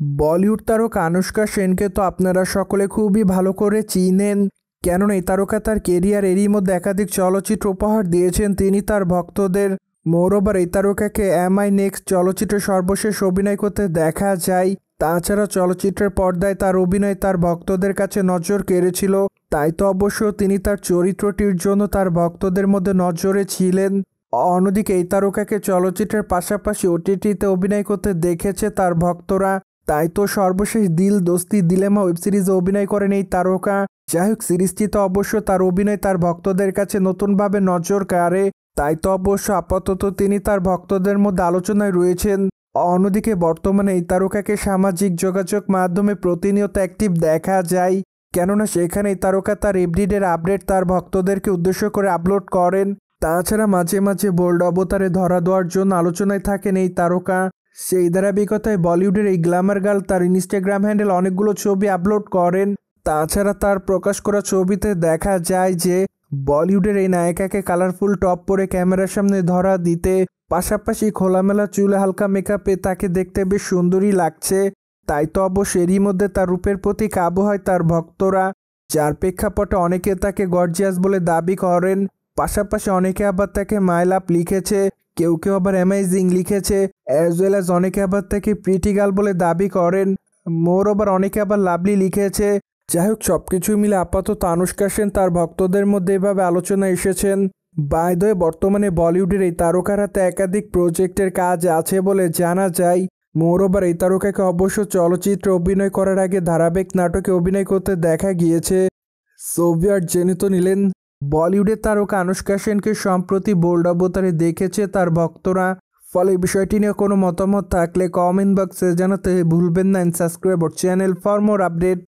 বলিউড তারকা আনুশকা সেনকে তো আপনারা সকলে খুবই ভালো করে চিনেন। কেননা এই তারকা তার কেরিয়ার এরই মধ্যে একাধিক চলচ্চিত্র উপহার দিয়েছেন তিনি তার ভক্তদের। মোরওভার এই তারকাকে এমআই নেক্সট চলচ্চিত্রে সর্বশেষ অভিনয় করতে দেখা যায়। তাছাড়া চলচ্চিত্রের পর্দায় তার অভিনয় তার ভক্তদের কাছে নজর কেড়েছিল। তাই তো অবশ্য তিনি তার চরিত্রটির জন্য তার ভক্তদের মধ্যে নজরে ছিলেন। অন্যদিকে এই তারকাকে চলচ্চিত্রের পাশাপাশি ওটিটিতে অভিনয় করতে দেখেছে তার ভক্তরা। তাই তো সর্বশেষ দিল দোস্তি দিলেমা ওয়েব সিরিজে অভিনয় করেন এই তারকা। যাই হোক, সিরিজটিতে অবশ্য তার অভিনয় তার ভক্তদের কাছে নতুনভাবে নজর কাড়ে। তাই তো অবশ্য আপাতত তিনি তার ভক্তদের মধ্যে আলোচনায় রয়েছেন। অন্যদিকে বর্তমানে এই তারকাকে সামাজিক যোগাযোগ মাধ্যমে প্রতিনিয়ত অ্যাক্টিভ দেখা যায়। কেননা সেখানে এই তারকা তার এভরিডের আপডেট তার ভক্তদেরকে উদ্দেশ্য করে আপলোড করেন। তাছাড়া মাঝে মাঝে বোল্ড অবতারে ধরা দেওয়ার জন্য আলোচনায় থাকেন এই তারকা। সেই ধারাবাহিকতায় বলিউডের এই গ্ল্যামার গার্ল তার ইনস্টাগ্রাম হ্যান্ডেল অনেকগুলো ছবি আপলোড করেন। তাছাড়া তার প্রকাশ করা ছবিতে দেখা যায় যে বলিউডের এই নায়িকাকে কালারফুল টপ পরে ক্যামেরার সামনে ধরা দিতে, পাশাপাশি খোলামেলা চুলে হালকা মেকআপে তাকে দেখতে বেশ সুন্দরী লাগছে। তাই তো অবশ্য এরই মধ্যে তার রূপের প্রতি কাবু হয় তার ভক্তরা, যার প্রেক্ষাপটে অনেকে তাকে গর্জিয়াস বলে দাবি করেন। পাশাপাশি অনেকে আবার তাকে মাই লাভ লিখেছে, কেউ কেউ আবার অ্যামেজিং লিখেছে, অ্যাজ ওয়েল অ্যাজ অনেকে আবার তাকে প্রিটি গার্ল বলে দাবি করেন। মোরওভার অনেকে আবার লাভলি লিখেছে। যাই হোক, সবকিছু মিলে আপাতত আনুশকা সেন তার ভক্তদের মধ্যে এভাবে আলোচনায় এসেছেন। বাই দ্য ওয়ে, বর্তমানে বলিউডের এই তারকার হাতে একাধিক প্রজেক্টের কাজ আছে বলে জানা যায়। মোরওভার এই তারকাকে অবশ্য চলচ্চিত্রে অভিনয় করার আগে ধারাবাহিক নাটকে অভিনয় করতে দেখা গিয়েছে। সোভিয়েট জেনে তো নিলেন, বলিউডের তারকা আনুশকা সেনকে সম্প্রতি বোল্ড অবতারে দেখেছে তার ভক্তরা। ফলে বিষয়টি নিয়ে কোনো মতামত থাকলে কমেন্ট বক্সে জানাতে ভুলবেন না। Subscribe our channel for more update.